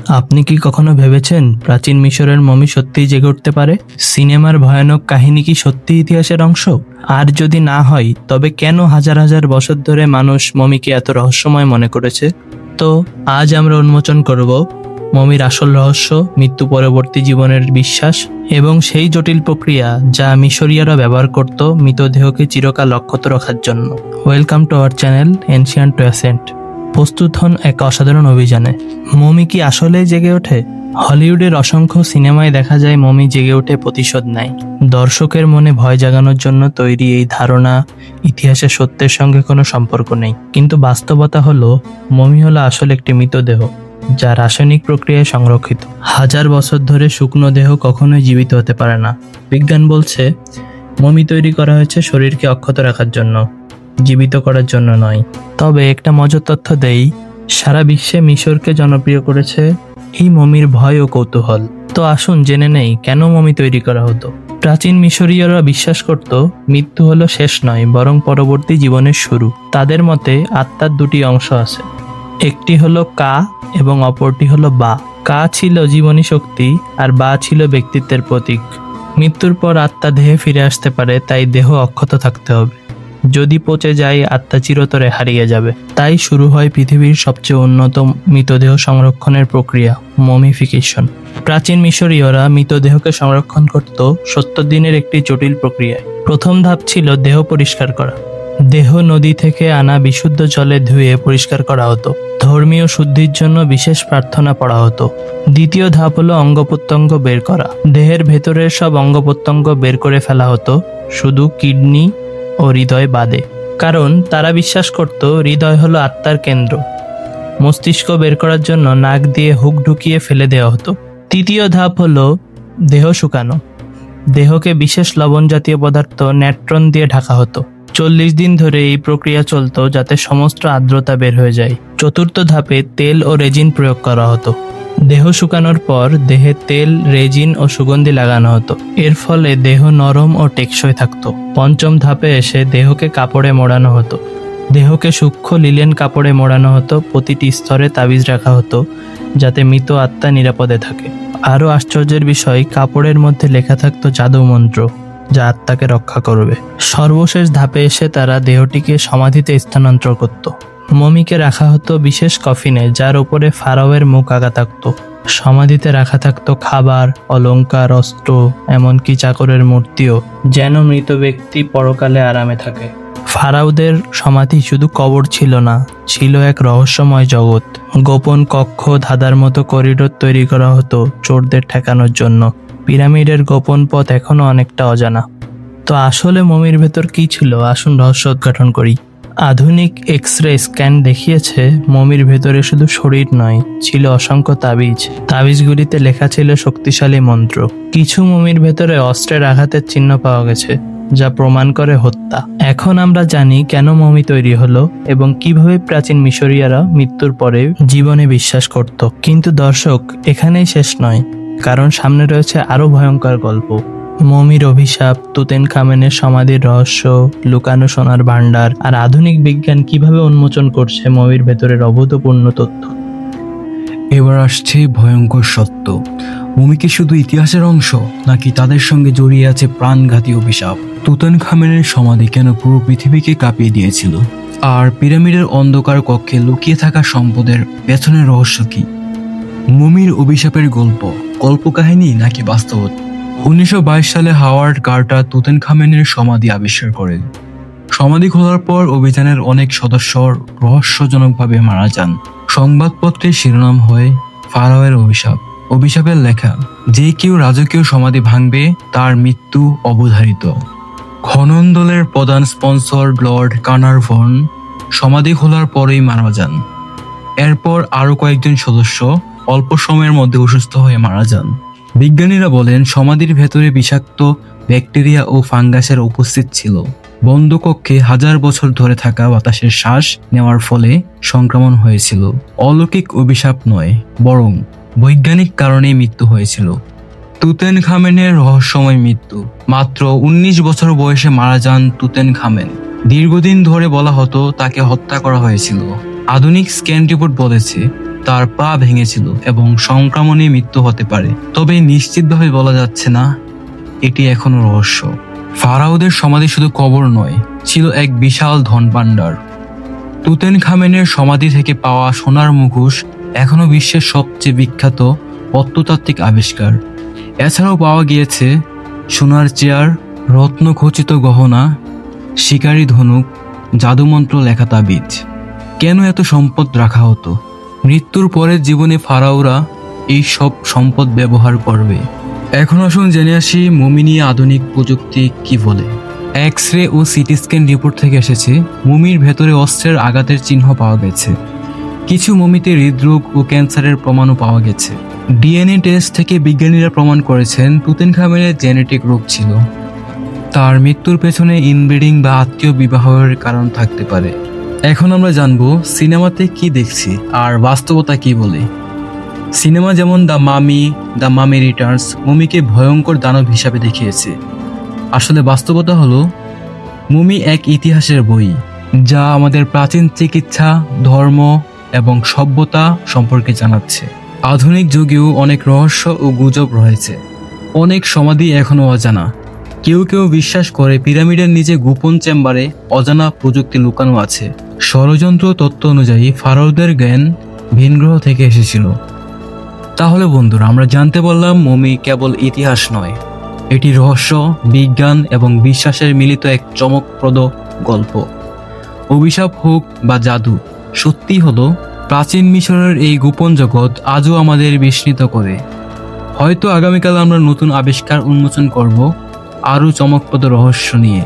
আপনি কি কখনো ভেবেছেন প্রাচীন মিশরের মমি সত্যিই জেগে উঠতে পারে? সিনেমার ভয়ানক কাহিনী কি সত্যি ইতিহাসের অংশ? আর যদি না হয়, তবে কেন হাজার হাজার বছর ধরে মানুষ মমিকে এত রহস্যময় মনে করেছে? তো আজ আমরা উন্মোচন করব মমির আসল রহস্য, মৃত্যু পরবর্তী জীবনের বিশ্বাস এবং সেই জটিল প্রক্রিয়া যা মিশরীয়রা ব্যবহার করত মৃতদেহকে চিরকাল অক্ষত রাখার জন্য। Welcome to our channel ancient to ascent. প্রস্তুত হন এক অসাধারণ অভিযানে। মমি কি আসলেই জেগে ওঠে? হলিউডের অসংখ্য সিনেমায় দেখা যায় মমি জেগে ওঠে প্রতিশোধ নেয়। দর্শকের মনে ভয় জাগানোর জন্য তৈরি এই ধারণা ইতিহাসের সত্যের সঙ্গে কোনো সম্পর্ক নেই। কিন্তু বাস্তবতা হলো, মমি হলো আসলে একটি মৃতদেহ যা রাসায়নিক প্রক্রিয়ায় সংরক্ষিত। হাজার বছর ধরে শুকনো দেহ কখনোই জীবিত হতে পারে না। বিজ্ঞান বলছে মমি তৈরি করা হয়েছে শরীরকে অক্ষত রাখার জন্য, জীবিত করার জন্য নয়। তবে একটা মজার তথ্য দেই, সারা বিশ্বে মিশরকে জনপ্রিয় করেছে এই মমির ভয় ও কৌতূহল। তো আসুন জেনে নেই কেন মমি তৈরি করা হতো। প্রাচীন মিশরীয়রা বিশ্বাস করত মৃত্যু হলো শেষ নয়, বরং পরবর্তী জীবনের শুরু। তাদের মতে আত্মার দুটি অংশ আছে, একটি হলো কা এবং অপরটি হলো বা। কা ছিল জীবনী শক্তি আর বা ছিল ব্যক্তিত্বের প্রতীক। মৃত্যুর পর আত্মা দেহে ফিরে আসতে পারে, তাই দেহ অক্ষত থাকতে হবে। যদি পচে যায়, আত্মা চিরতরে হারিয়ে যাবে। তাই শুরু হয় পৃথিবীর সবচেয়ে উন্নত মৃতদেহ সংরক্ষণের প্রক্রিয়া, মমিফিকেশন। প্রাচীন মিশরীয়রা মৃতদেহকে সংরক্ষণ করত 70 দিনের একটি জটিল প্রক্রিয়ায়। প্রথম ধাপ ছিল দেহ পরিষ্কার করা। দেহ নদী থেকে আনা বিশুদ্ধ জলে ধুয়ে পরিষ্কার করা হতো। ধর্মীয় শুদ্ধির জন্য বিশেষ প্রার্থনা পড়া হতো। দ্বিতীয় ধাপ হলো অঙ্গ প্রত্যঙ্গ বের করা। দেহের ভেতরের সব অঙ্গ প্রত্যঙ্গ বের করে ফেলা হতো, শুধু কিডনি ও হৃদয় বাদে। কারণ তারা বিশ্বাস করত হৃদয় হলো আত্মার কেন্দ্র। মস্তিষ্ক বের করার জন্য নাক দিয়ে হুক ঢুকিয়ে ফেলে দেওয়া হতো। তৃতীয় ধাপ হলো দেহ শুকানো। দেহকে বিশেষ লবণ জাতীয় পদার্থ ন্যাট্রন দিয়ে ঢাকা হতো। 40 দিন ধরে এই প্রক্রিয়া চলতো, যাতে সমস্ত আর্দ্রতা বের হয়ে যায়। চতুর্থ ধাপে তেল ও রেজিন প্রয়োগ করা হতো। দেহ শুকানোর পর দেহে তেল, রেজিন ও সুগন্ধি লাগানো হতো। এর ফলে দেহ নরম ও টেকসই থাকতো। পঞ্চম ধাপে এসে দেহকে কাপড়ে মোড়ানো হতো। দেহকে সূক্ষ্ম লিলেন কাপড়ে মোড়ানো হতো। প্রতিটি স্তরে তাবিজ রাখা হতো, যাতে মৃত আত্মা নিরাপদে থাকে। আরও আশ্চর্যের বিষয়, কাপড়ের মধ্যে লেখা থাকতো জাদু মন্ত্র, যা আত্মাকে রক্ষা করবে। সর্বশেষ ধাপে এসে তারা দেহটিকে সমাধিতে স্থানান্তর করত। মমিকে রাখা হতো বিশেষ কফিনে, যার উপরে ফারাওয়ের মুখ আঁকা থাকতো। সমাধিতে রাখা থাকতো খাবার, অলংকার, অস্ত্র, এমনকি চাকরের মূর্তিও, যেন মৃত ব্যক্তি পরকালে আরামে থাকে। ফারাওদের সমাধি শুধু কবর ছিল না, ছিল এক রহস্যময় জগৎ। গোপন কক্ষ, ধাঁধার মতো করিডোর তৈরি করা হতো চোরদের ঠেকানোর জন্য। পিরামিডের গোপন পথ এখনো অনেকটা অজানা। তো আসলে মমির ভেতর কি ছিল? আসুন রহস্য উদ্ঘাটন করি। আধুনিক এক্স-রে স্ক্যান দেখিয়েছে মমির ভেতরে শুধু শরীর নয়, ছিল অসংখ্য তাবিজ। তাবিজগুলিতে লেখা ছিল শক্তিশালী মন্ত্র। কিছু মমির ভেতরে অস্ত্রের আঘাতের চিহ্ন পাওয়া গেছে, যা প্রমাণ করে হত্যা। এখন আমরা জানি কেন মমি তৈরি হলো এবং কিভাবে প্রাচীন মিশরীয়রা মৃত্যুর পরে জীবনে বিশ্বাস করত। কিন্তু দর্শক, এখানেই শেষ নয়, কারণ সামনে রয়েছে আরো ভয়ঙ্কর গল্প। মমির অভিশাপ, তুতেনখামেনের সমাধির রহস্য, লুকানো সোনার ভান্ডার, আর আধুনিক বিজ্ঞান কিভাবে উন্মোচন করছে মমির ভেতরের অভূতপূর্ণ তথ্য। এবার আসছে ভয়ঙ্কর সত্য। মমি কি শুধু ইতিহাসের অংশ, নাকি তাদের সঙ্গে জড়িয়ে আছে প্রাণঘাতী অভিশাপ? তুতানখামেনের সমাধি কেন পুরো পৃথিবীকে কাঁপিয়ে দিয়েছিল? আর পিরামিডের অন্ধকার কক্ষে লুকিয়ে থাকা সম্পদের পেছনের রহস্য কি? মমির অভিশাপের গল্প কল্পকাহিনী নাকি বাস্তবতা? 1922 সালে হাওয়ার্ড কার্টার তুতেনখামেনের সমাধি আবিষ্কার করেন। সমাধি খোলার পর অভিযানের অনেক সদস্য রহস্যজনকভাবে মারা যান। সংবাদপত্রের শিরোনাম হয় ফারাওয়ের অভিশাপ। অভিশাপের লেখা, যে কেউ রাজকীয় সমাধি ভাঙবে তার মৃত্যু অবধারিত। খনন দলের প্রধান স্পন্সর লর্ড কার্নারভন সমাধি খোলার পরেই মারা যান। এরপর আরো কয়েকজন সদস্য অল্প সময়ের মধ্যে অসুস্থ হয়ে মারা যান। বিজ্ঞানীরা বলেন সমাধির ভেতরে বিষাক্ত ব্যাকটেরিয়া ও ফাঙ্গাসের উপস্থিত ছিল। বন্ধ কক্ষে হাজার বছর ধরে থাকা বাতাসের শ্বাস নেওয়ার ফলে সংক্রমণ হয়েছিল। অলৌকিক অভিশাপ নয়, বরং বৈজ্ঞানিক কারণেই মৃত্যু হয়েছিল। তুতেনখামেনের রহস্যময় মৃত্যু। মাত্র 19 বছর বয়সে মারা যান তুতেনখামেন। দীর্ঘদিন ধরে বলা হতো তাকে হত্যা করা হয়েছিল। আধুনিক স্ক্যান রিপোর্ট বলেছে তার পা ভেঙেছিল এবং সংক্রমণে মৃত্যু হতে পারে, তবে নিশ্চিতভাবে বলা যাচ্ছে না। এটি এখনো রহস্য। ফারাওদের সমাধি শুধু কবর নয়, ছিল এক বিশাল ধন ভাণ্ডার। তুতেনখামেনের সমাধি থেকে পাওয়া সোনার মুখোশ এখনো বিশ্বের সবচেয়ে বিখ্যাত প্রত্নতাত্ত্বিক আবিষ্কার। এছাড়াও পাওয়া গিয়েছে সোনার চেয়ার, রত্নখচিত গহনা, শিকারী ধনুক, জাদুমন্ত্র লেখা তাবিজ। কেন এত সম্পদ রাখা হতো? মৃত্যুর পরের জীবনে ফারাওরা এই সব সম্পদ ব্যবহার করবে। এখন আসুন জেনে আসি মমি নিয়ে আধুনিক প্রযুক্তি কি বলে। এক্স রে ও সিটি স্ক্যান রিপোর্ট থেকে এসেছে মমির ভেতরে অস্ত্রের আঘাতের চিহ্ন পাওয়া গেছে। কিছু মমিতে হৃদরোগ ও ক্যান্সারের প্রমাণও পাওয়া গেছে। ডিএনএ টেস্ট থেকে বিজ্ঞানীরা প্রমাণ করেছেন তুতেনখামেনের জেনেটিক রোগ ছিল। তার মৃত্যুর পেছনে ইনব্রিডিং বা আত্মীয় বিবাহের কারণ থাকতে পারে। এখন আমরা জানবো সিনেমাতে কি দেখছি আর বাস্তবতা কি বলে। সিনেমা যেমন দ্য মামি রিটার্নস মমিকে ভয়ঙ্কর দানব হিসাবে দেখিয়েছে। আসলে বাস্তবতা হলো মমি এক ইতিহাসের বই, যা আমাদের প্রাচীন চিকিৎসা, ধর্ম এবং সভ্যতা সম্পর্কে জানাচ্ছে। আধুনিক যুগেও অনেক রহস্য ও গুজব রয়েছে। অনেক সমাধি এখনো অজানা। কেউ কেউ বিশ্বাস করে পিরামিডের নিচে গোপন চেম্বারে অজানা প্রযুক্তি লুকানো আছে। ষড়যন্ত্র তত্ত্ব অনুযায়ী ফারাওদের জ্ঞান ভিনগ্রহ থেকে এসেছিল। তাহলে বন্ধুরা, আমরা জানতে পারলাম মমি কেবল ইতিহাস নয়, এটি রহস্য, বিজ্ঞান এবং বিশ্বাসের মিলিত এক চমকপ্রদ গল্প। অভিশাপ হোক বা জাদু, সত্যি হলো প্রাচীন মিশরের এই গোপন জগৎ আজও আমাদের বিস্মিত করে। হয়তো আগামীকাল আমরা নতুন আবিষ্কার উন্মোচন করব আরও চমকপ্রদ রহস্য নিয়ে।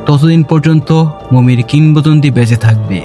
ততদিন পর্যন্ত মমির কিংবদন্তি বেঁচে থাকবে।